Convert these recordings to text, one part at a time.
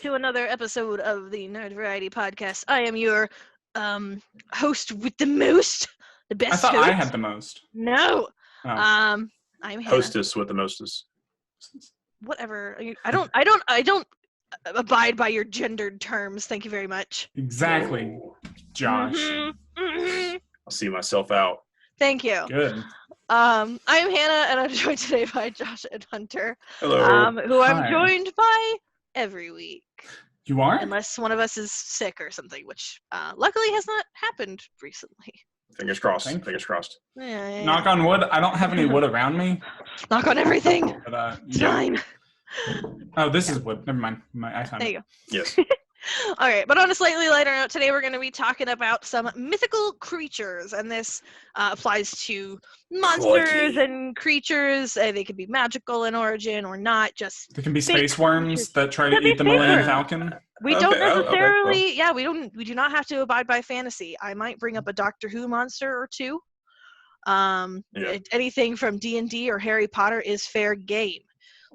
to another episode of the Nerd Variety Podcast. I am your host with the most, the best I thought host. I had the most. No. Oh. I'm Hannah. Hostess with the mostest. Whatever. I don't abide by your gendered terms. Thank you very much. Exactly, Josh. I'll see myself out. Thank you. Good. I'm Hannah, and I'm joined today by Josh and Hunter. Hello. Who I'm Hi. joined by every week. You are? Unless one of us is sick or something, which luckily has not happened recently. Fingers crossed. Thank you. Fingers crossed. Yeah. Knock on wood. I don't have any wood around me. Knock on everything. But, It's time. Oh, this is wood. Never mind. I found There it. you go. Yes. All right, but on a slightly lighter note, today we're going to be talking about some mythical creatures, and this applies to monsters Crikey. and creatures. They could be magical in origin or not. Just There can be Big space worms creatures. that try to Could be eat the space Millennium worms. Falcon. we Okay, don't okay, well. necessarily. We do not have to abide by fantasy. I might bring up a Doctor Who monster or two. Yeah. Anything from D&D or Harry Potter is fair game.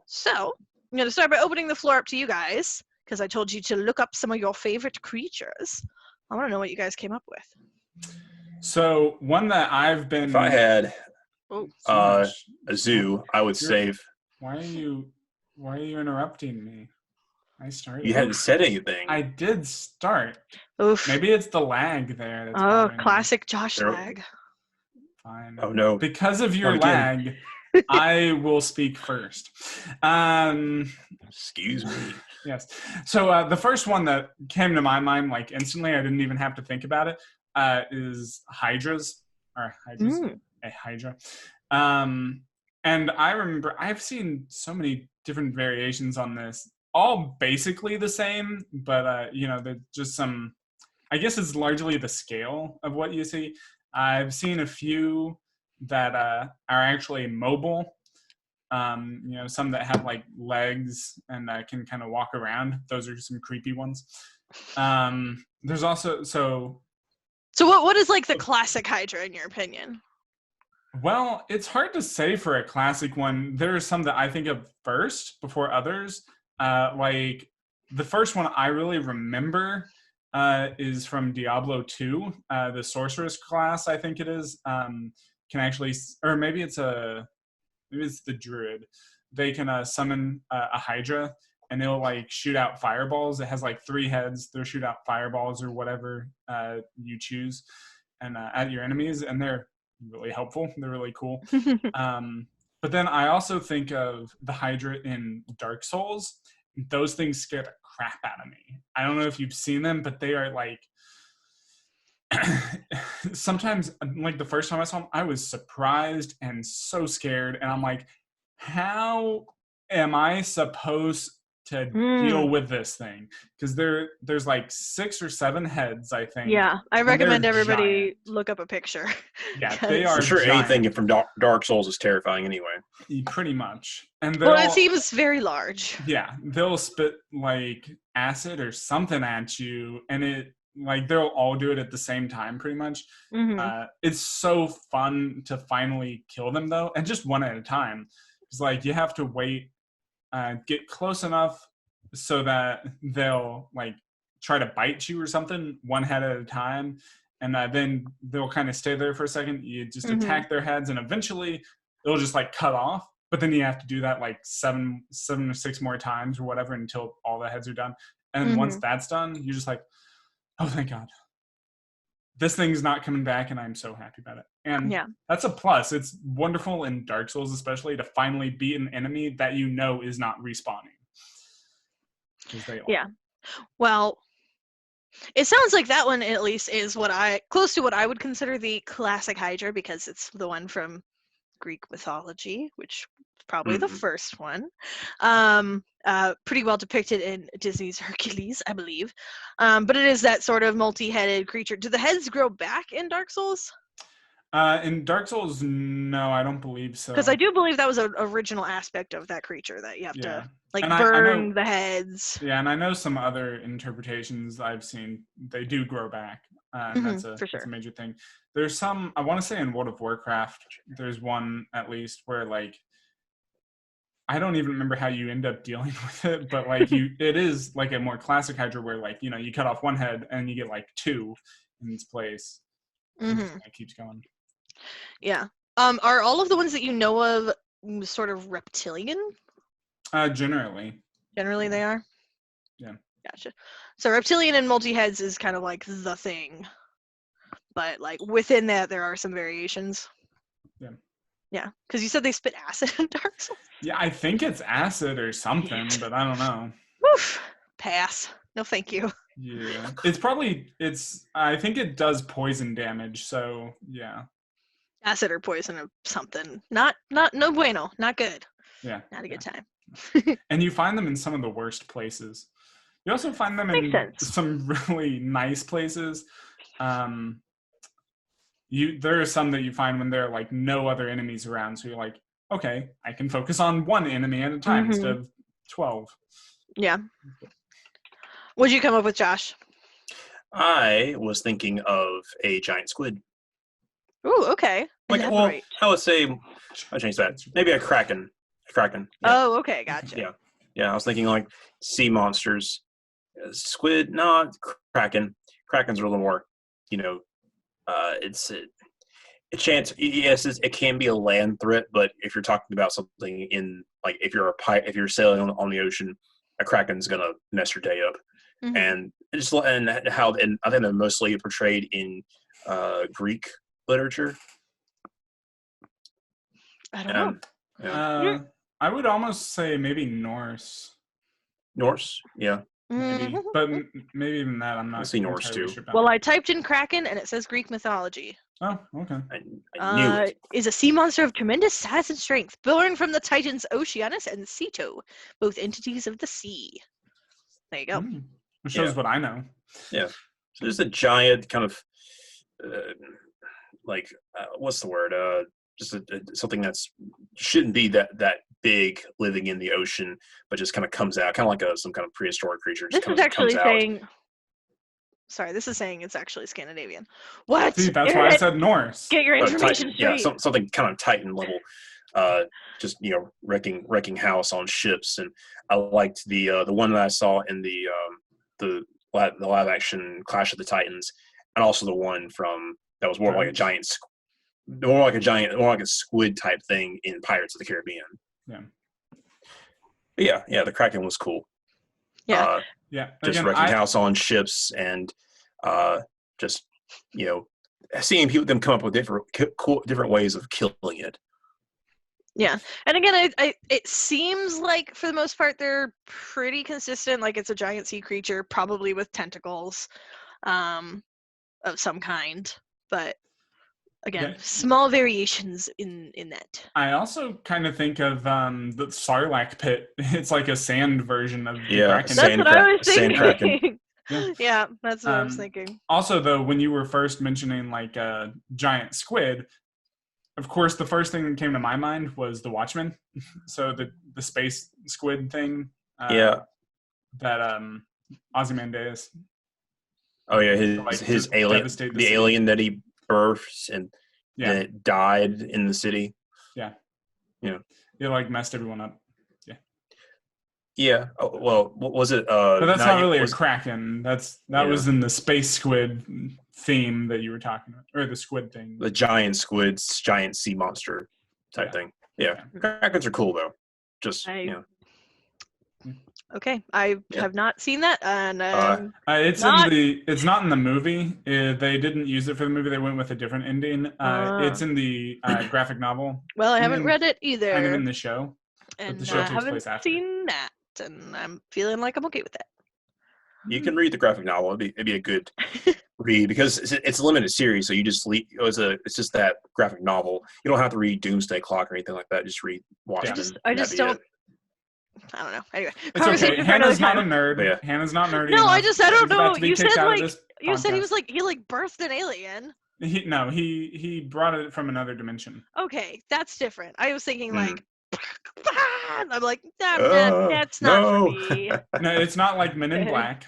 So I'm going to start by opening the floor up to you guys, because I told you to look up some of your favorite creatures. I want to know what you guys came up with. So one that I've been. If I had Oh, so uh, much- a zoo, I would save. Why are you interrupting me? I started. You hadn't said anything. I did start. oof. Maybe it's the lag there. That's Oh, bothering me. classic Josh There- lag. Fine. Oh no. Because of your Not lag, I will speak first. Excuse me. Yes. So the first one that came to my mind, like instantly, I didn't even have to think about it, is hydras. A hydra. And I remember I've seen so many different variations on this, all basically the same, but there's just some. I guess it's largely the scale of what you see. I've seen a few that are actually mobile. Some that have like legs and can kind of walk around. Those are some creepy ones. There's also So what is like the classic Hydra in your opinion? well, it's hard to say for a classic one. There are some that I think of first before others. Like the first one I really remember is from Diablo 2. The sorceress class, I think it is, can actually, or maybe it's the druid. They can summon a hydra, and it'll like shoot out fireballs. It has like 3 heads. They'll shoot out fireballs or whatever you choose, and at your enemies, and they're really helpful. They're really cool. But then I also think of the hydra in Dark Souls. Those things scare the crap out of me. I don't know if you've seen them, but they are like sometimes, like the first time I saw them, I was surprised and so scared, and I'm like, how am I supposed to deal with this thing? Because there's like 6 or 7 heads, I think. Yeah, I And recommend they're everybody giant. look up a picture. Yeah, they are I'm sure giant, anything from Dark Souls is terrifying anyway. pretty much. And Well, it they'll- seems very large. Yeah, they'll spit like acid or something at you, and it like they'll all do it at the same time, pretty much. Mhm. It's so fun to finally kill them though, and just one at a time. It's like you have to wait, get close enough so that they'll like try to bite you or something, one head at a time, and then they'll kind of stay there for a second. You just attack their heads, and eventually they'll just like cut off. But then you have to do that like 7 or 6 more times or whatever until all the heads are done. And once that's done, you're just like, oh, thank God. This thing's not coming back, and I'm so happy about it. And Yeah. that's a plus. It's wonderful in Dark Souls, especially, to finally beat an enemy that you know is not respawning. 'Cause they all- Yeah. Well, it sounds like that one at least is close to what I would consider the classic Hydra, because it's the one from Greek mythology, which is probably the first one. Pretty well depicted in Disney's Hercules, I believe. But it is that sort of multi-headed creature. Do the heads grow back in Dark Souls? In Dark Souls, no, I don't believe so. Because I do believe that was an original aspect of that creature, that you have to like And I burn know- the heads. Yeah, and I know some other interpretations I've seen, they do grow back. And that's for sure. that's a major thing. There's some, I want to say in World of Warcraft, there's one at least where like I don't even remember how you end up dealing with it, but like it is like a more classic Hydra where like, you know, you cut off one head and you get like two in its place. Mm-hmm. It keeps going. Yeah. Are all of the ones that you know of sort of reptilian? Generally. Generally, they are. Yeah. Gotcha. So reptilian and multi-heads is kind of like the thing, but like within that there are some variations. Yeah. Yeah, because you said they spit acid in Dark Souls. Yeah, I think it's acid or something, but I don't know. Woof. Pass. No, thank you. Yeah. I think it does poison damage, so yeah. Acid or poison or something. Not no bueno. Not good. Yeah. Not a good time. And you find them in some of the worst places. You also find them in some really nice places. There are some that you find when there are like no other enemies around, so you're like, okay, I can focus on one enemy at a time instead of 12. Yeah. What'd you come up with, Josh? I was thinking of a giant squid. Ooh, okay. Like, well, I would say, I changed that. Maybe a kraken. Kraken. Yeah. Oh, okay, gotcha. Yeah. Yeah, I was thinking like sea monsters. Squid, no, kraken. Krakens are a little more, you know, it's a chance. Yes, it can be a land threat, but if you're talking about something in like if you're sailing on the ocean, a kraken's gonna mess your day up. Mm-hmm. And I think they're mostly portrayed in Greek literature. I don't know. Yeah. I would almost say maybe Norse. Norse, yeah. Maybe, but maybe even that I'm not. I see Norse too. Sure well, I typed in Kraken and it says Greek mythology. Oh, okay. I knew it. Is a sea monster of tremendous size and strength, born from the Titans Oceanus and Ceto, both entities of the sea. There you go. It shows what I know. Yeah. So there's a giant kind of, what's the word? Just something that's shouldn't be that big living in the ocean, but just kind of comes out, kind of like some kind of prehistoric creature. This is actually saying. Sorry, this is saying it's actually Scandinavian. What? See, that's why I said Norse. Get your information straight. Yeah, something kind of Titan level. Just wrecking house on ships, and I liked the one that I saw in the live action Clash of the Titans, and also the one that was more like a squid type thing in Pirates of the Caribbean. Yeah. Yeah. The Kraken was cool. Yeah. Yeah. Just wrecking house on ships and just seeing them come up with different ways of killing it. Yeah, and again, it seems like for the most part they're pretty consistent. Like it's a giant sea creature, probably with tentacles, of some kind. But again, small variations in that. I also kind of think of the Sarlacc pit. It's like a sand version of the Kraken. That's what I was thinking. Sand Kraken. Yeah, that's what I was thinking. Also, though, when you were first mentioning like a giant squid, of course, the first thing that came to my mind was the Watchmen. So the space squid thing. That Ozymandias. Oh yeah, his alien, the alien that he births and it died in the city. Yeah. It like messed everyone up. Yeah. Oh, well, what was it? But that's not really a Kraken. That was in the space squid theme that you were talking about, or the squid thing. The giant squids, giant sea monster type thing. Yeah. Krakens are cool though. Okay, I have not seen that, and it's not in the movie. They didn't use it for the movie. They went with a different ending. It's in the graphic novel. Well, I haven't read it either. Kind of in the show. And the show I haven't seen that, and I'm feeling like I'm okay with that. You can read the graphic novel. It'd be a good read because it's a limited series, so you just it's just that graphic novel. You don't have to read Doomsday Clock or anything like that. Just read Watchmen. I just don't. I don't know. Anyway, it's okay. Hannah's not a nerd. Yeah. Hannah's not nerdy. No, enough. I don't know. You said you said he was like he birthed an alien. He brought it from another dimension. Okay, that's different. I was thinking like. I'm like, that's not for me. No, it's not like Men in Black.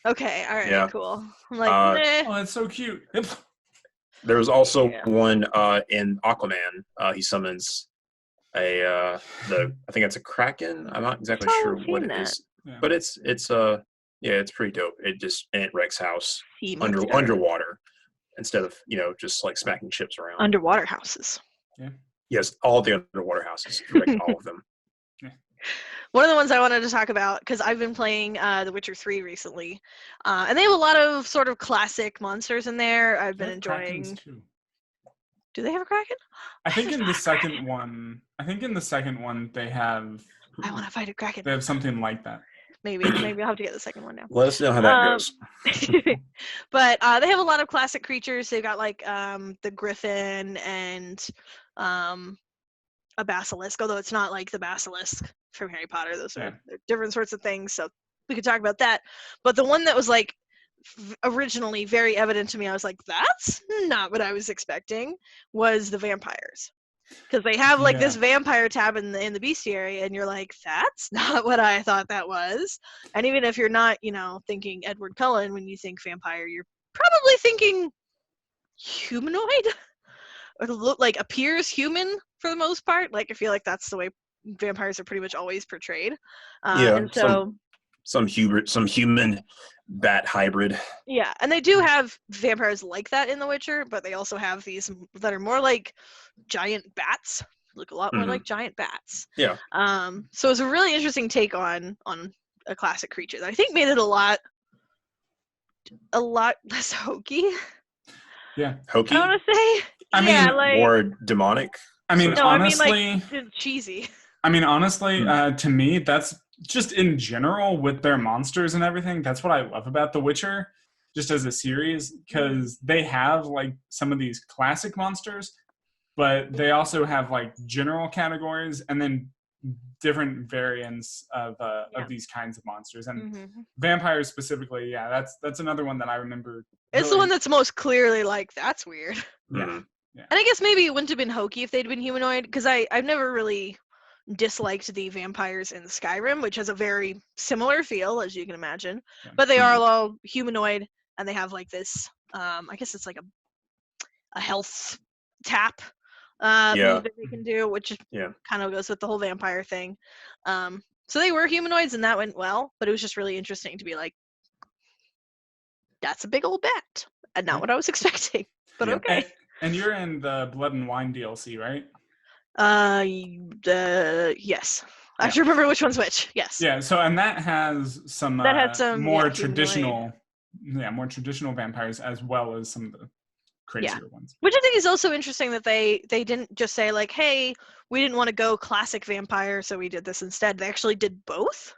Okay, all right, cool. I'm like, oh, that's so cute. There was also one in Aquaman. He summons I think it's a kraken. I'm not exactly Oh, sure I've what seen it that. is, Yeah. but it's it's pretty dope. It wrecks house Sea monster. underwater instead of just like smacking ships around. Underwater houses. Yeah. Yes, all the underwater houses. You wreck all of them. One of the ones I wanted to talk about, because I've been playing The Witcher 3 recently, and they have a lot of sort of classic monsters in there. I've been They have enjoying. Krakens too. Do they have a kraken? I think in the There's not a second one. I think in the second one they have. I want to fight a kraken. They have something like that. Maybe I'll have to get the second one now. Let us know how that goes. But they have a lot of classic creatures. They've got like the griffin and a basilisk, although it's not like the basilisk from Harry Potter. Those are they're different sorts of things. So we could talk about that. But the one that was like originally very evident to me, I was like, that's not what I was expecting, was the vampires. Because they have like this vampire tab in the bestiary, and you're like, that's not what I thought that was. And even if you're not, thinking Edward Cullen when you think vampire, you're probably thinking humanoid, or like appears human for the most part. Like I feel like that's the way vampires are pretty much always portrayed. And so some human bat hybrid. Yeah, and they do have vampires like that in The Witcher, but they also have these that are more like giant bats. Look a lot more like giant bats. Yeah. So it's a really interesting take on a classic creature that I think made it a lot less hokey. Yeah. Hokey? I want to say. I mean, like, more demonic. I mean, honestly. I mean, like cheesy. I mean, honestly, to me, that's just in general with their monsters and everything. That's what I love about The Witcher, just as a series, because they have like some of these classic monsters, but they also have like general categories and then different variants of these kinds of monsters. And vampires specifically, that's another one that I remember. It's the one that's most clearly like, that's weird. Yeah. And I guess maybe it wouldn't have been hokey if they'd been humanoid, because I've never really disliked the vampires in Skyrim, which has a very similar feel, as you can imagine. Yeah. But they are all humanoid, and they have like this, I guess it's like a health tap move that they can do, which kind of goes with the whole vampire thing. So they were humanoids, and that went well, but it was just really interesting to be like, that's a big old bat, and not what I was expecting, but okay. And you're in the Blood and Wine DLC, right? Yes. I have to remember which one's which. Yes. Yeah. So, and that has some more traditional, more traditional vampires, as well as some of the crazier ones. Which I think is also interesting that they didn't just say like, hey, we didn't want to go classic vampire, so we did this instead. They actually did both.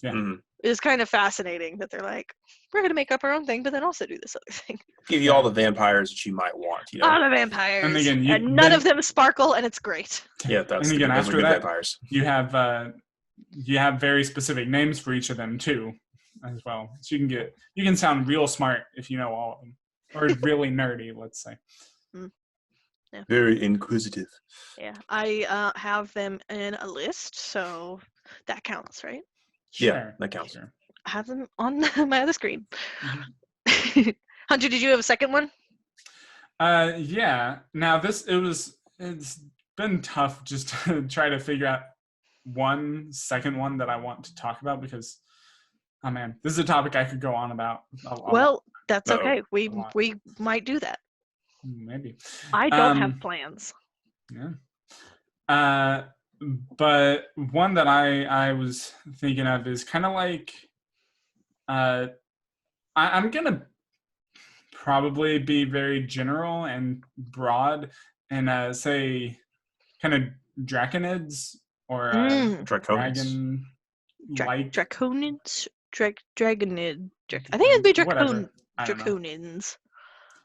Yeah. It was kind of fascinating that they're like, we're going to make up our own thing, but then also do this other thing. Give you all the vampires that you might want. All the vampires. And again, none of them sparkle, and it's great. Yeah, that's and again, after good that, vampires. You have very specific names for each of them too, as well. So you can sound real smart if you know all of them, or really nerdy, let's say. Yeah. Very inquisitive. Yeah, I have them in a list, so that counts, right? Sure. Yeah, that counts. Sure. I have them on my other screen. Hunter, did you have a second one? Yeah. Now it's been tough just to try to figure out one second one that I want to talk about, because oh man, this is a topic I could go on about. Well, that's okay. We might do that. Maybe. I don't have plans. Yeah. But one that I was thinking of is kind of like, I'm gonna probably be very general and broad and say kind of draconids or dragon like draconids. Dragonid. I think it'd be draconids.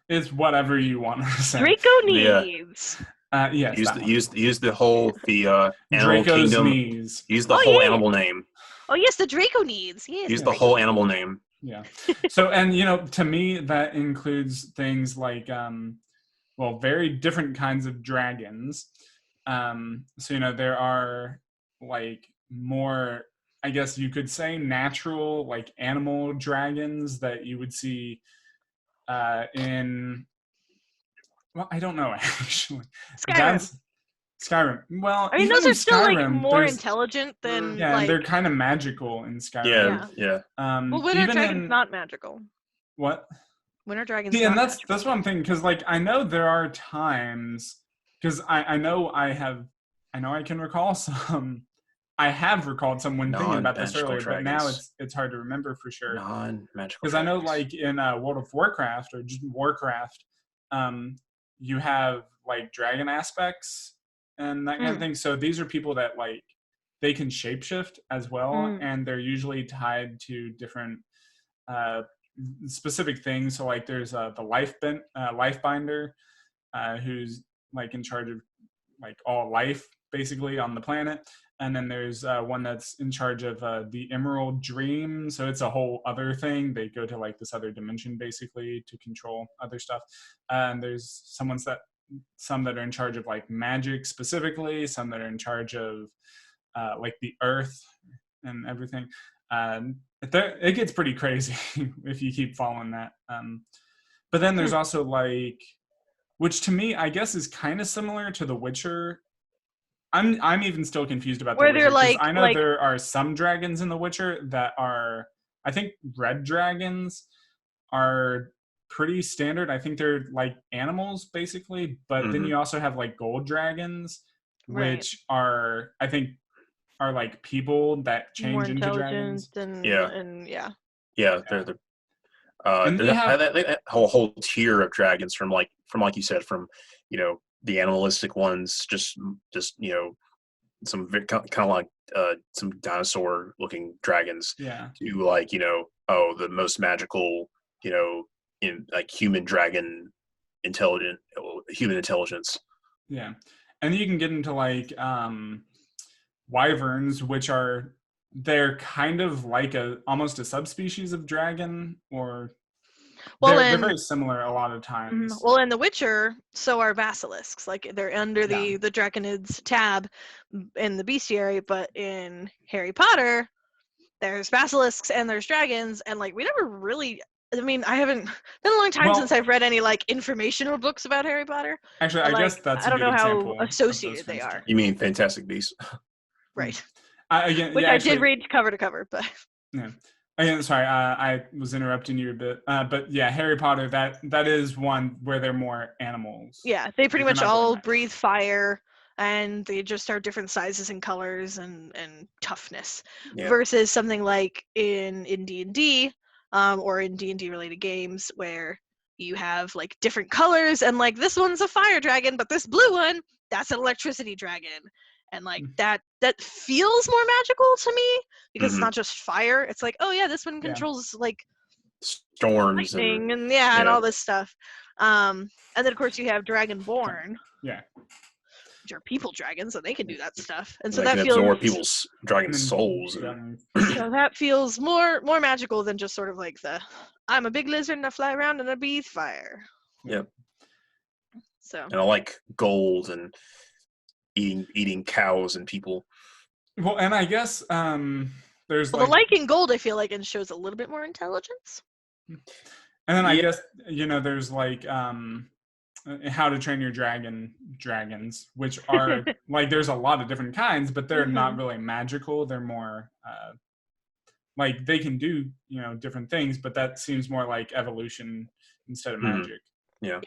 It's whatever you want to say. Draconids. Yes. Use the whole animal Draco's kingdom. Knees. Use the whole animal name. Oh yes, the Draconids. Yes. Use the whole animal name. Yeah. So, and to me that includes things like very different kinds of dragons. So there are like more, I guess you could say, natural like animal dragons that you would see in. Well, I don't know actually. Skyrim. Skyrim. Well, I mean, even those in are still like Skyrim, more there's intelligent than yeah, and like. they're kind of magical in Skyrim. Yeah, Yeah. yeah. Well, Winter Even Dragon's in not magical. what? Winter Dragon's See, and not that's magical. what I'm thinking because like I know there are times because I know I know I can recall some. I have recalled some when thinking about this Non-magical earlier, but now dragons. it's hard to remember for sure. Non-magical Because I know, dragons. like in World of Warcraft or just Warcraft, you have like dragon aspects and that kind of Mm. thing. So these are people that like they can shapeshift as well, Mm. and they're usually tied to different uh, specific things. So like there's the life binder, who's like in charge of like all life basically on the planet. And then there's one that's in charge of the Emerald Dream. So it's a whole other thing. They go to like this other dimension basically to control other stuff. And there's some that are in charge of like magic specifically, some that are in charge of like the earth and everything. It gets pretty crazy if you keep following that. But then there's also like, which to me I guess is kind of similar to The Witcher. I'm even still confused about The Where Witcher they're because like I know there are some dragons in The Witcher that are, I think red dragons are pretty standard. I think they're like animals basically, but then you also have like gold dragons, right. which are I think are like people that More change into intelligent dragons. and yeah. Yeah, they're And you have that whole tier of dragons from like you said, from the animalistic ones, just some kind of like some dinosaur looking dragons, yeah. to like the most magical, in like human intelligence. Yeah. And you can get into like wyverns, which they're kind of like almost a subspecies of dragon, or they're very similar a lot of times. Well, in The Witcher, so are basilisks. Like they're under the Draconids tab in the bestiary, but in Harry Potter, there's basilisks and there's dragons, and like we never really. I mean, I haven't been a long time since I've read any like informational books about Harry Potter. Actually, I guess that's I a don't good know example how associated they are. You mean Fantastic Beasts? Right. Which I did read cover to cover, but yeah. Again, sorry, I was interrupting you a bit, but yeah, Harry Potter. That is one where they're more animals. Yeah, they pretty much all really breathe fire, and they just are different sizes and colors and toughness. Yeah. Versus something like in D&D, or in D&D related games where you have like different colors, and like this one's a fire dragon, but this blue one, that's an electricity dragon. And like that feels more magical to me because it's not just fire. It's like, oh yeah, this one controls like storms lightning and and all this stuff. And then of course you have Dragonborn. Yeah. Which are people dragons, and they can do that stuff. And so they that can feels absorb people's dragon souls. So that feels more magical than just sort of like I'm a big lizard and I fly around and I breathe fire. Yep. So. And I like gold and eating cows and people. Well, and I guess there's the liking gold, I feel like, and shows a little bit more intelligence. And then I guess there's like How to Train Your dragons, which are like there's a lot of different kinds, but they're not really magical. They're more like they can do different things, but that seems more like evolution instead of magic. Yeah.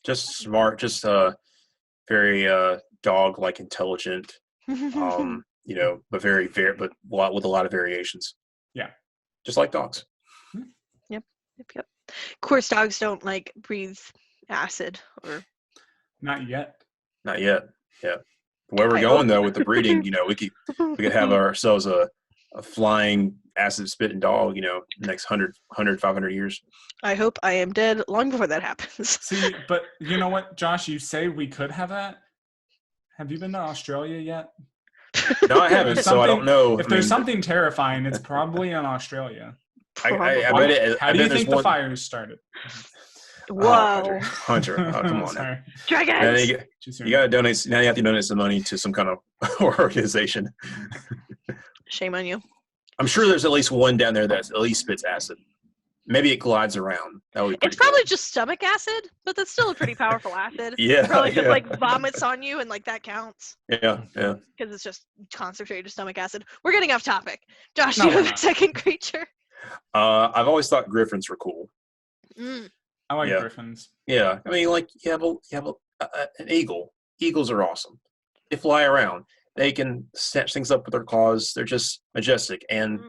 Just smart, just very dog-like intelligent, but very but with a lot of variations. Yeah, just like dogs. Yep. Of course, dogs don't like breathe acid or. Not yet. Yeah. Where we're going though with the breeding, we could have ourselves a flying acid spitting dog, next 100, 500 years. I hope I am dead long before that happens. See, but you know what, Josh, you say we could have that. Have you been to Australia yet? No, I haven't, so I don't know. If there's something terrifying, it's probably in Australia. I bet it. How do you think the fires started? Whoa. Hunter. Oh, come on. Sorry. Dragons! You gotta donate. Now you have to donate some money to some kind of organization. Shame on you. I'm sure there's at least one down there that at least spits acid. Maybe it glides around. That would be pretty It's probably cool. just stomach acid, but that's still a pretty powerful acid. Yeah, It probably just yeah. like vomits on you, and like that counts Yeah, yeah. because it's just concentrated stomach acid. We're getting off topic. Josh, No, you we're have a not. second creature. I've always thought griffins were cool. Mm. I like Yeah. griffins. Yeah, I mean, like you have an eagle. Eagles are awesome. They fly around. They can snatch things up with their claws. They're just majestic, and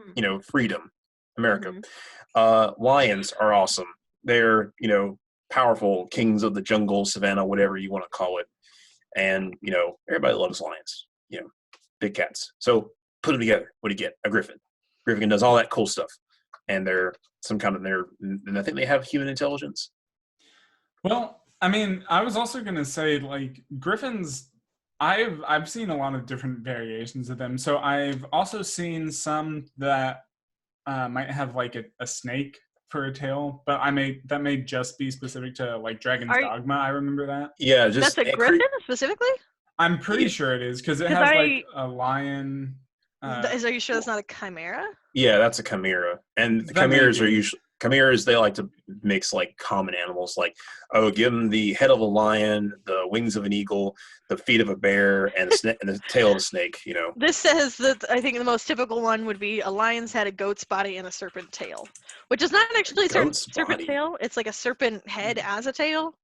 freedom, America. Lions are awesome. They're powerful kings of the jungle, savannah, whatever you want to call it. And everybody loves lions. Big cats. So put them together. What do you get? A griffin. Griffin does all that cool stuff, and they're and I think they have human intelligence. Well, I mean, I was also gonna say like griffins. I've seen a lot of different variations of them. So I've also seen some that might have like a snake for a tail, but that may just be specific to like Dragon's Dogma. I remember that. Yeah, just That's a griffin specifically? I'm pretty Yeah. sure it is because it has like a lion. Are you sure that's not a chimera? Yeah, that's a chimera, and the That may chimeras are be. usually chimeras. They like to mix like common animals, like give them the head of a lion, the wings of an eagle, the feet of a bear, and the tail of a snake. This says that I think the most typical one would be a lion's head, a goat's body, and a serpent tail, which is not actually a goat's serpent body. tail. It's like a serpent head as a tail.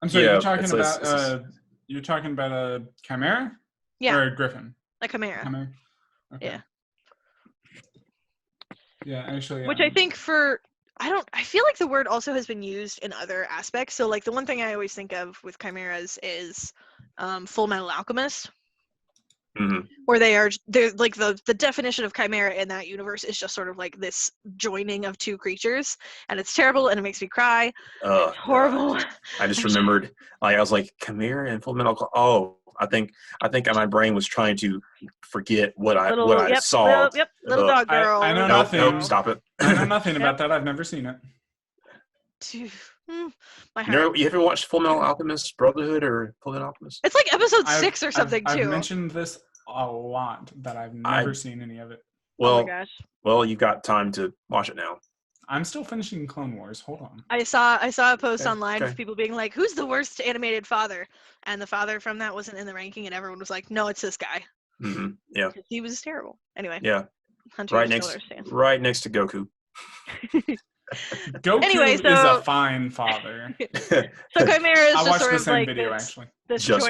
I'm sorry, Yeah, you're talking it's about you're talking about a chimera? Yeah. Or a griffin? A chimera. Okay. Yeah. Yeah, actually. Which I think I feel like the word also has been used in other aspects. So like the one thing I always think of with chimeras is Full Metal Alchemist. Mm-hmm. Where they're like the definition of chimera in that universe is just sort of like this joining of two creatures, and it's terrible and it makes me cry. It's horrible. I just remembered. I was like chimera and Full Metal. Oh, I think my brain was trying to forget what I saw. Little dog girl. I know nothing. nothing. Stop it. I know nothing about that. I've never seen it. My heart. You ever watched Full Metal Alchemist Brotherhood or Full Metal Alchemist? It's like episode 6 or something too. I've mentioned this a lot, but I've never seen any of it. Well, oh my gosh. Well, you've got time to watch it now. I'm still finishing Clone Wars. Hold on. I saw a post online of people being like, "Who's the worst animated father?" And the father from that wasn't in the ranking, and everyone was like, "No, it's this guy." Mm-hmm. Yeah. He was terrible. Anyway. Yeah. Hunter right next to Goku. Goku is a fine father. So Chimera is just sort the of same like video, this just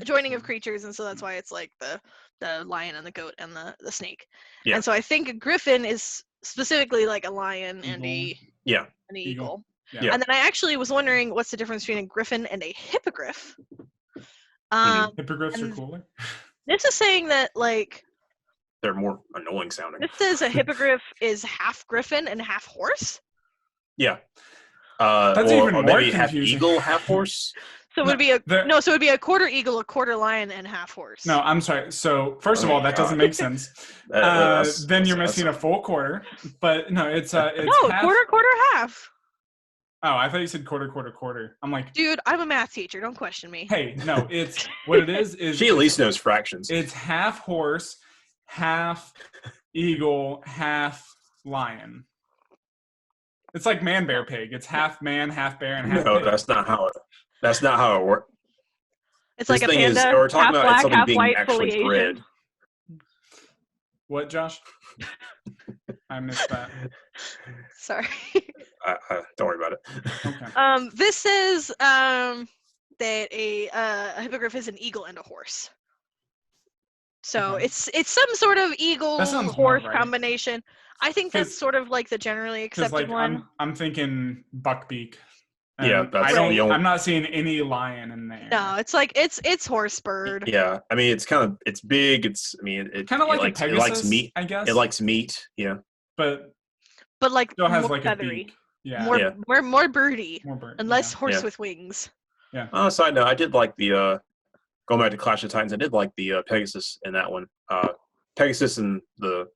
joining of creatures, and so that's why it's like the lion and the goat and the snake. Yeah. And so I think a griffin is specifically like a lion and an eagle. Yeah. And then I actually was wondering what's the difference between a griffin and a hippogriff. Hippogriffs are cooler. This is saying that like they're more annoying sounding. This says a hippogriff is half griffin and half horse. Yeah. That's even more maybe confusing. Half eagle, half horse. So it would be so it would be a quarter eagle, a quarter lion, and half horse. No, I'm sorry. So first of all, that doesn't make sense. Then you're missing a full quarter. But no, it's half. quarter, half. Oh, I thought you said quarter. I'm like, dude, I'm a math teacher. Don't question me. Hey, no, it's what it is. She at least knows fractions. It's half horse, half eagle, half lion. It's like man, bear, pig. It's half man, half bear, and half pig. No, that's not how it works. It's like a panda, we're talking half about black, something half being white, actually fully bred. Asian. What, Josh? I missed that. Sorry. Don't worry about it. Okay. This says that a hippogriff is an eagle and a horse. So it's some sort of eagle horse combination. I think that's sort of like the generally accepted one. I'm thinking buckbeak. Yeah, that's I'm not seeing any lion in there. No, it's like it's horse bird. Yeah, I mean it's big. It kind of like a Pegasus, it likes meat. I guess it likes meat. Yeah, but like still has more like feathery. A beak. Yeah, more birdie. More bird. And less horse with wings. Yeah. On a side note, I did like the going back to Clash of Titans. I did like the Pegasus in that one. Pegasus and the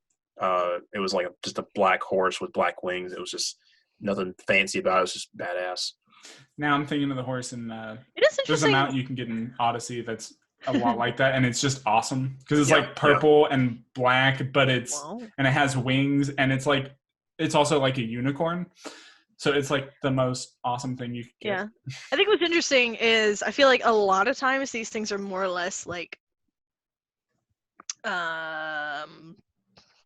it was like just a black horse with black wings. It was just nothing fancy about it. It was just badass. Now I'm thinking of the horse in it is interesting. There's a mount you can get in Odyssey that's a lot like that, and it's just awesome because it's like purple and black, but and it has wings, and it's like it's also like a unicorn. So it's like the most awesome thing you could get. Yeah. I think what's interesting is I feel like a lot of times these things are more or less like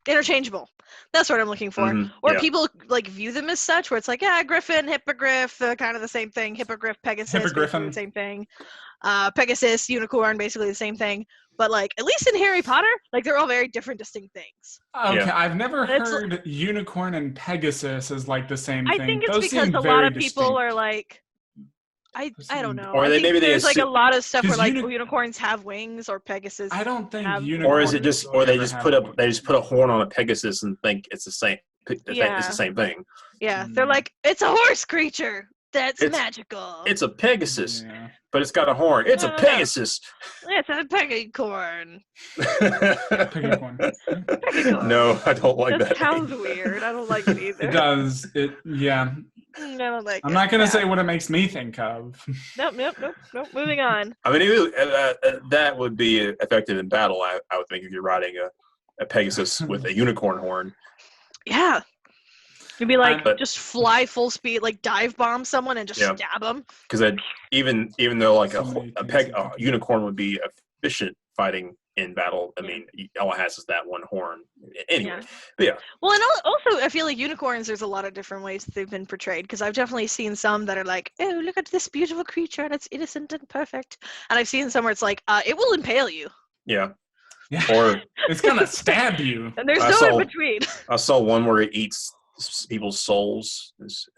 interchangeable. That's what I'm looking for. Or people like view them as such, where it's like, yeah, Griffin, Hippogriff, kind of the same thing. Hippogriff, Pegasus, basically the same thing. Pegasus, unicorn, basically the same thing. But like, at least in Harry Potter, like they're all very different, distinct things. Okay, I've never heard unicorn and Pegasus as like the same thing. I think it's Those because seem a very lot of people distinct. are like, I don't know. Or I think maybe there's like a lot of stuff where like uni- unicorns have wings, or Pegasus. I don't think have unicorn. Or is it just, or they just put a horn on a Pegasus and think it's the same. It's the same thing. Yeah, they're like, it's a horse creature that's magical. It's a Pegasus, but it's got a horn. It's a Pegasus. It's a pegacorn. Pegacorn. No, I don't like that. That sounds weird. I don't like it either. It does. I don't like it. I'm not gonna say what it makes me think of. Nope. Moving on. I mean, that would be effective in battle. I would think if you're riding a Pegasus with a unicorn horn. Yeah. You'd be like, just fly full speed, like dive bomb someone and just stab them. Because even though like a unicorn would be efficient fighting in battle, I mean, all it has is that one horn. Anyway, but Well, and also I feel like unicorns, there's a lot of different ways that they've been portrayed. Because I've definitely seen some that are like, oh, look at this beautiful creature and it's innocent and perfect. And I've seen some where it's like, it will impale you. Yeah. Or it's gonna stab you. And there's no in between. I saw one where it eats people's souls,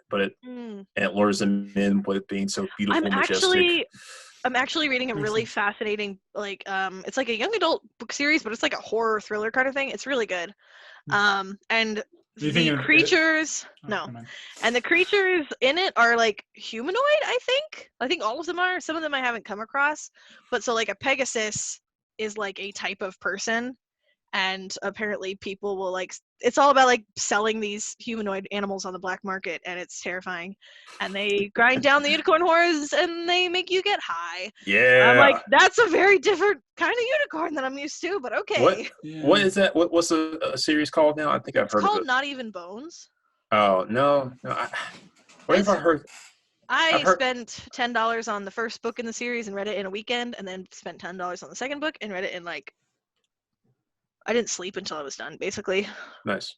but and it lures them in with it being so beautiful and majestic. I'm actually reading a really fascinating, like, it's like a young adult book series, but it's like a horror thriller kind of thing. It's really good. And the creatures, and the creatures in it are like humanoid, I think. I think all of them are. Some of them I haven't come across. But so like a Pegasus is like a type of person. And apparently people will like, it's all about like selling these humanoid animals on the black market, and it's terrifying. And they grind down the unicorn horns and they make you get high. Yeah. I'm like, that's a very different kind of unicorn than I'm used to, but okay. What is that? What's a series called now? I think I've heard of it. It's called Not Even Bones. Oh, no. What have I heard? I spent $10 on the first book in the series and read it in a weekend, and then spent $10 on the second book and read it in like, I didn't sleep until I was done, basically. Nice.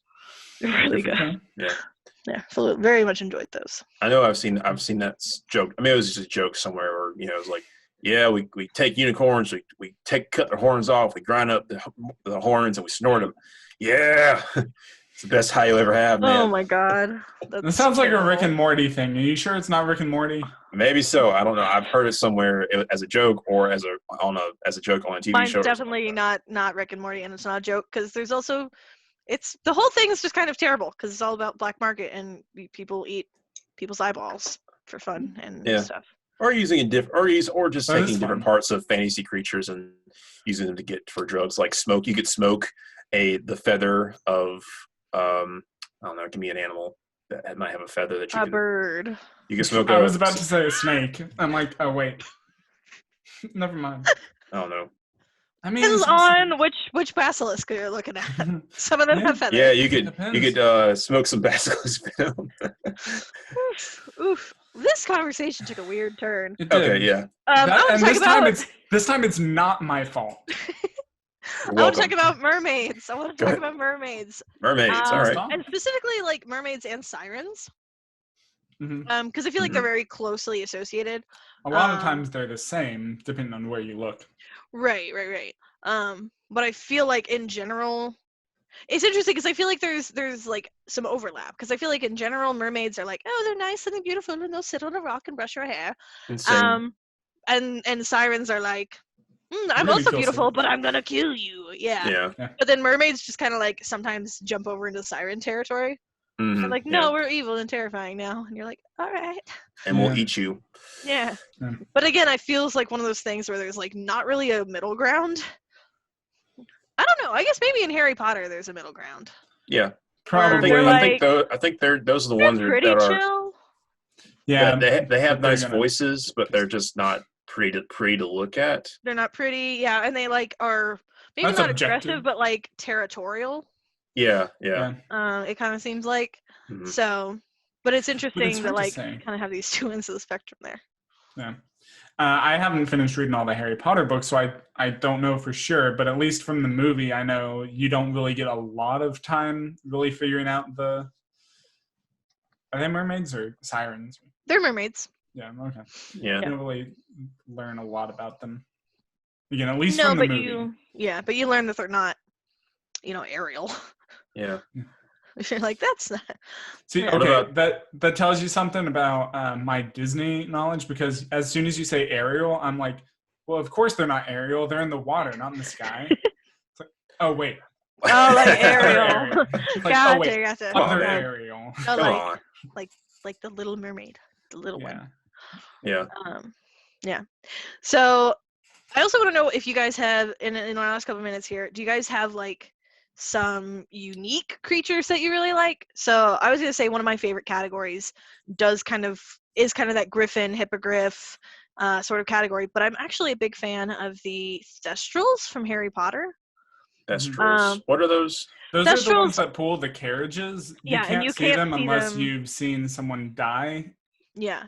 They're really good. Yeah. So very much enjoyed those. I know I've seen that joke. I mean, it was just a joke somewhere where, it was like, yeah, we take unicorns, we cut their horns off, we grind up the horns and we snort them. Yeah. It's the best high you'll ever have, man. Oh my god. That sounds like a Rick and Morty thing. Are you sure it's not Rick and Morty? Maybe so. I don't know. I've heard it somewhere as a joke or as a joke on a TV Mine's show. Definitely not Rick and Morty, and it's not a joke, because there's also, the whole thing is just kind of terrible because it's all about black market and people eat people's eyeballs for fun and stuff. Or using or just taking different parts of fantasy creatures and using them to get for drugs, like smoke. You could smoke the feather of I don't know. It can be an animal that might have a feather that you can. Bird. You can smoke. I was about to say a snake. I'm like, oh wait, never mind. I don't know. I mean, depends on which basilisk you're looking at. Some of them have feathers. Yeah, you could smoke some basilisk venom. Oof. This conversation took a weird turn. Okay, yeah. This time it's not my fault. I want to talk about mermaids. Mermaids, all right. And specifically, like, mermaids and sirens. Mm-hmm. Because I feel like they're very closely associated. A lot of times they're the same, depending on where you look. Right. But I feel like in general, it's interesting because I feel like there's like some overlap. Because I feel like in general, mermaids are like, oh, they're nice and they're beautiful and they'll sit on a rock and brush your hair. Insane. And sirens are like, I'm also beautiful, but I'm gonna kill you. Yeah. But then mermaids just kind of like sometimes jump over into siren territory. Mm-hmm. They're like, no, we're evil and terrifying now, and you're like, all right. And we'll eat you. Yeah. But again, I feels like one of those things where there's like not really a middle ground. I don't know. I guess maybe in Harry Potter there's a middle ground. Yeah, probably. I think those are the ones that are chill. Yeah, they have nice voices, but they're just not pretty to look at. They're not pretty, and they like are maybe not aggressive, but like territorial. Yeah. It kind of seems like, Mhm. So, but it's interesting that hard to like say. kind of have these two ends of the spectrum there. Yeah. I haven't finished reading all the Harry Potter books, so I don't know for sure. But at least from the movie, I know you don't really get a lot of time really figuring out the. Are they mermaids or sirens? They're mermaids. Yeah. Okay. Yeah. You don't really learn a lot about them. Again, at least No, from the but movie. but you learn that they're not, Ariel. Yeah. You're like, that's not. See, Yeah. okay, about- that tells you something about my Disney knowledge, because as soon as you say Ariel, I'm like, well, of course they're not Ariel. They're in the water, not in the sky. It's like, oh wait, Oh, like other Ariel. Ariel. It's like, Gotcha, oh wait, gotcha. Come on, other man. Ariel. No, Come on. like the Little Mermaid, the little Yeah. one. Yeah. Yeah. So I also want to know if you guys have, in the last couple minutes here, do you guys have like some unique creatures that you really like? So I was gonna say one of my favorite categories is kind of that griffin, hippogriff sort of category, but I'm actually a big fan of the thestrals from Harry Potter. Thestrals. What are those? Those are the ones Thestrals, that pull the carriages. You yeah, and can't you see can't them see unless them. you've seen someone die. Yeah.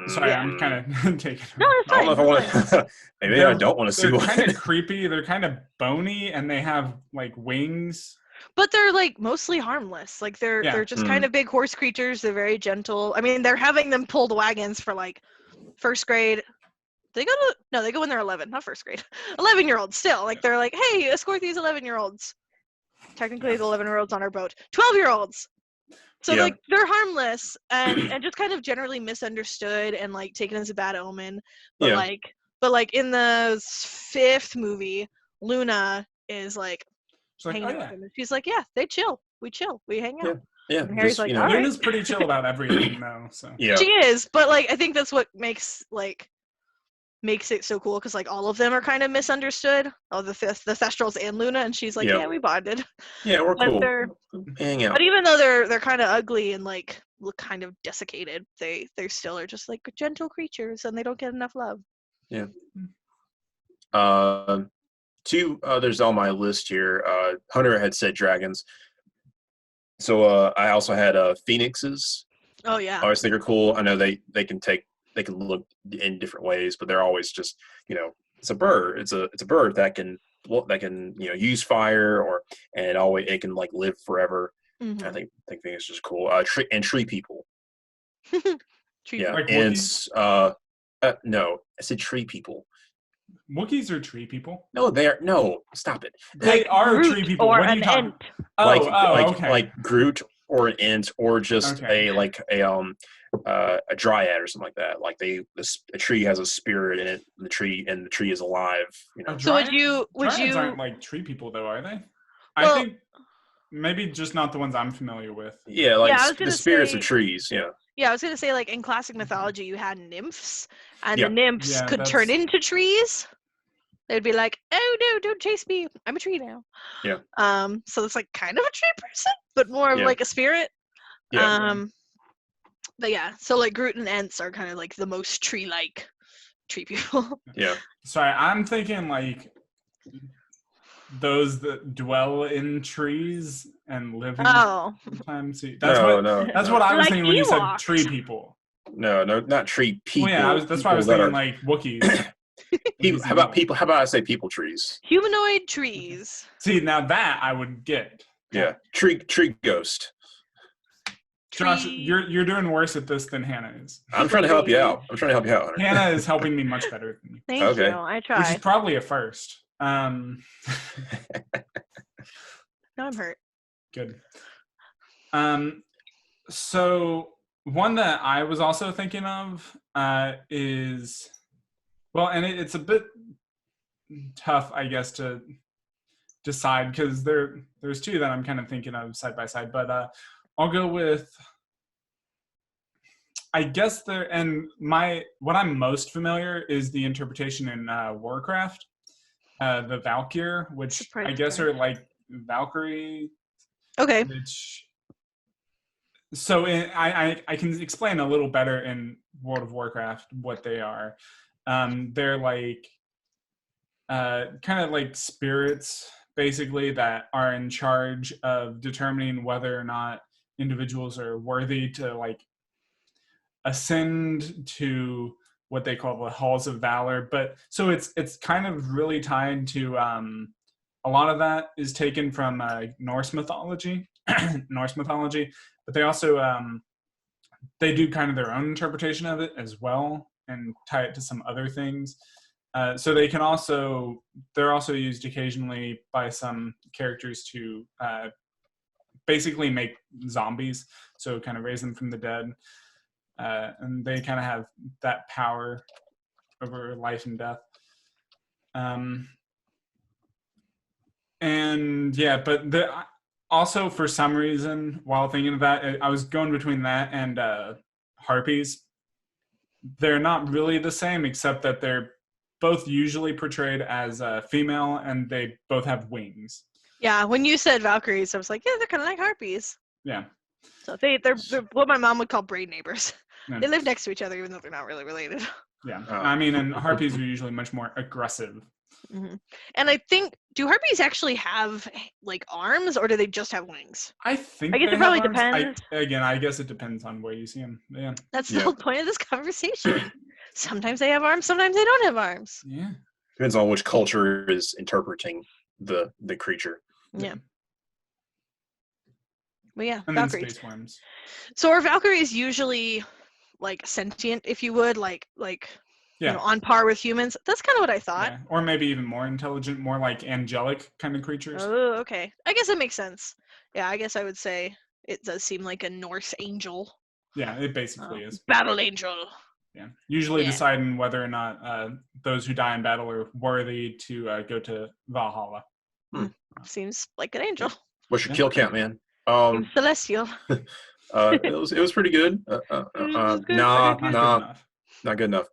Sorry, Yeah. I'm kind of taking. No, it's I don't know if I want fine. to. Maybe I don't want to see They're one. kind of creepy. They're kind of bony, and they have like wings. But they're like mostly harmless. Like they're Yeah. just kind of big horse creatures. They're very gentle. I mean, they're having them pull the wagons for like first grade. They go when they're 11, not first grade. 11-year-olds still. Like they're like, hey, escort these 11-year-olds. Technically, the 11-year-olds on our boat. 12-year-olds. So Yeah. like they're harmless and just kind of generally misunderstood and like taken as a bad omen. But Yeah. like in the 5th movie, Luna is like It's like, hanging oh out yeah, with him. She's like, yeah, they chill. We chill. We hang out. Yeah. And Harry's Just, like, all right. Luna's pretty chill about everything though. So Yeah. She is, but like I think that's what makes it so cool, because like all of them are kind of misunderstood. Oh, the Thestrals and Luna, and she's like, Yeah. yeah, we bonded. Yeah, we're But cool. they're Hang out. but even though they're kind of ugly and like look kind of desiccated, they still are just like gentle creatures, and they don't get enough love. Yeah. Two others on my list here. Hunter had said dragons. So I also had phoenixes. Oh yeah. I always think are cool. I know they can look in different ways, but they're always just, it's a bird. It's a bird that can use fire and it can like live forever. Mhm. I think Phoenix is cool. Tree people. Tree Yeah. Like And Wookiees? no, I said tree people. Wookiees are tree people. No, stop it. They like are Groot tree people. or What are you an talking? Ent. Oh, okay. Like Groot or an Ent or just Okay. a dryad or something like that. Like a tree has a spirit in it. The tree is alive. So would you Dryads aren't like tree people though, are they? I Well- think maybe just not the ones I'm familiar with. Yeah, like I was the gonna spirits say- of trees. Yeah. Yeah, I was gonna say like in classic mythology you had nymphs, and Yeah. the nymphs Yeah, could turn into trees. They'd be like, "Oh no, don't chase me! I'm a tree now." Yeah. So it's like kind of a tree person, but more of Yeah. like a spirit. Yeah. But yeah, so like Groot and Ents are kind of like the most tree-like tree people. Yeah. Sorry, I'm thinking like those that dwell in trees and live in Oh, sometimes. See, That's that's what I was Like thinking when you said Ewoks. tree people. No, not tree people. Well, yeah, that's why I was people that thinking are- like Wookiees. How about people? How about I say people trees? humanoid trees. See, now that I would get. Yeah. Tree ghost. Josh, Tree- you're doing worse at this than Hannah is. I'm trying to help you out. Hunter. Hannah is helping me much better than you, Thank Okay. you. I which try. is probably a first. Now I'm hurt. Good. So one that I was also thinking of is, well, and it's a bit tough, I guess, to decide because there's two that I'm kind of thinking of side by side, but I'll go with, I guess what I'm most familiar is the interpretation in Warcraft, the Valkyr, which I Surprise, guess surprise. are like Valkyrie. Okay. Which, so I can explain a little better in World of Warcraft what they are. They're like kind of like spirits, basically, that are in charge of determining whether or not individuals are worthy to like ascend to what they call the halls of valor. But so it's kind of really tied to a lot of that is taken from Norse mythology, but they also they do kind of their own interpretation of it as well and tie it to some other things. So they're also used occasionally by some characters to basically make zombies, so kind of raise them from the dead. And they kind of have that power over life and death. And yeah, but also for some reason, while thinking of that, I was going between that and harpies. They're not really the same, except that they're both usually portrayed as female, and they both have wings. Yeah, when you said Valkyries, I was like, yeah, they're kind of like harpies. Yeah. So they're what my mom would call brain neighbors. Yeah. They live next to each other, even though they're not really related. Yeah. Oh. I mean, and harpies are usually much more aggressive. Mm-hmm. And I think, do harpies actually have like arms, or do they just have wings? I think I guess they it probably have arms. depends. I guess it depends on where you see them. Yeah. That's the whole point of this conversation. Sometimes they have arms, sometimes they don't have arms. Yeah. Depends on which culture is interpreting the creature. Yeah. But yeah, And then Valkyries. space worms. So are Valkyries usually like sentient, if you would, like Yeah. you know, on par with humans? That's kind of what I thought. Yeah. Or maybe even more intelligent, more like angelic kind of creatures. Oh, okay. I guess that makes sense. Yeah, I guess I would say it does seem like a Norse angel. Yeah, it basically is. Battle angel. Yeah. Usually Yeah. deciding whether or not those who die in battle are worthy to go to Valhalla. Seems like an angel. What's your Yeah. kill count, man? Seems celestial. It was pretty good. was good. Not good enough. Not good enough.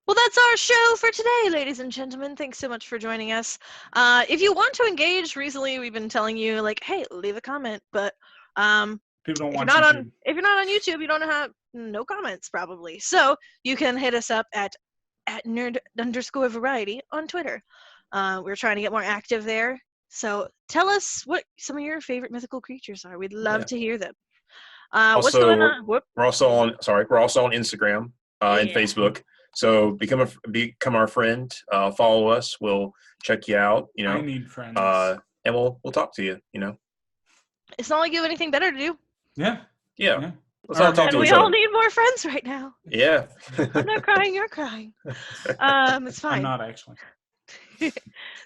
Well, that's our show for today, ladies and gentlemen. Thanks so much for joining us. If you want to engage, recently we've been telling you, like, hey, leave a comment. But People don't if watch you're not YouTube. if you're not on YouTube, you don't have no comments probably. So you can hit us up at nerd_variety on Twitter. We're trying to get more active there. So tell us what some of your favorite mythical creatures are. We'd love to hear them. What's going on? Whoop. We're also on Instagram and Facebook. So become our friend. Follow us. We'll check you out. You know, I need friends. And we'll talk to you. You know, It's not like you have anything better to do. Yeah. Let's all talk And to we each all other. need more friends right now. Yeah. I'm not crying, you're crying. It's fine. I'm not actually.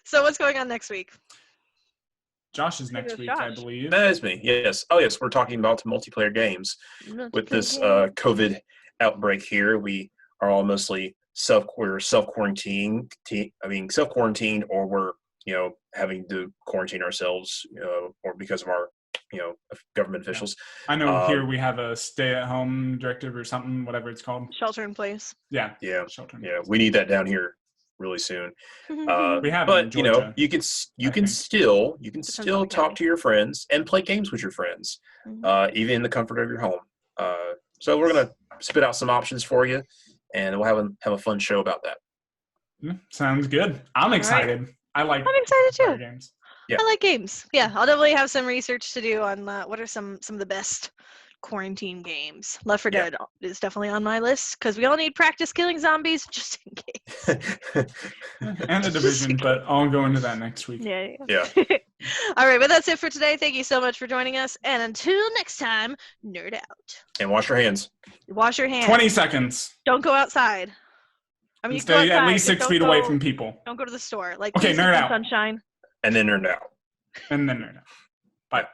So what's going on next week? Josh is next Josh. week, I believe. That is me. Yes. Oh, yes. We're talking about multiplayer games. With this COVID outbreak here, we are all mostly self-quarantined, or we're, you know, having to quarantine ourselves, or because of our, you know, government officials. I know here we have a stay-at-home directive or something, whatever it's called. Shelter in place. Yeah. Shelter in Yeah. place. We need that down here really soon. We have it in But you know, Georgia, you can still talk to your friends and play games with your friends, even in the comfort of your home. So we're gonna spit out some options for you, and we'll have a fun show about that. Sounds good. I'm excited. I'm excited too. Games. Yeah. I like games. Yeah, I'll definitely have some research to do on what are some of the best quarantine games. Left 4 Dead is definitely on my list because we all need practice killing zombies just in case. And the Division, but I'll go into that next week. Yeah. All right, but that's it for today. Thank you so much for joining us, and until next time, nerd out. And wash your hands. Wash your hands. 20 seconds. Don't go outside. I mean, you Stay can go at outside, least just 6 feet away from people. Don't go to the store. Like, Okay, please nerd live in out. sunshine. And then nerd out. And then nerd out. Bye.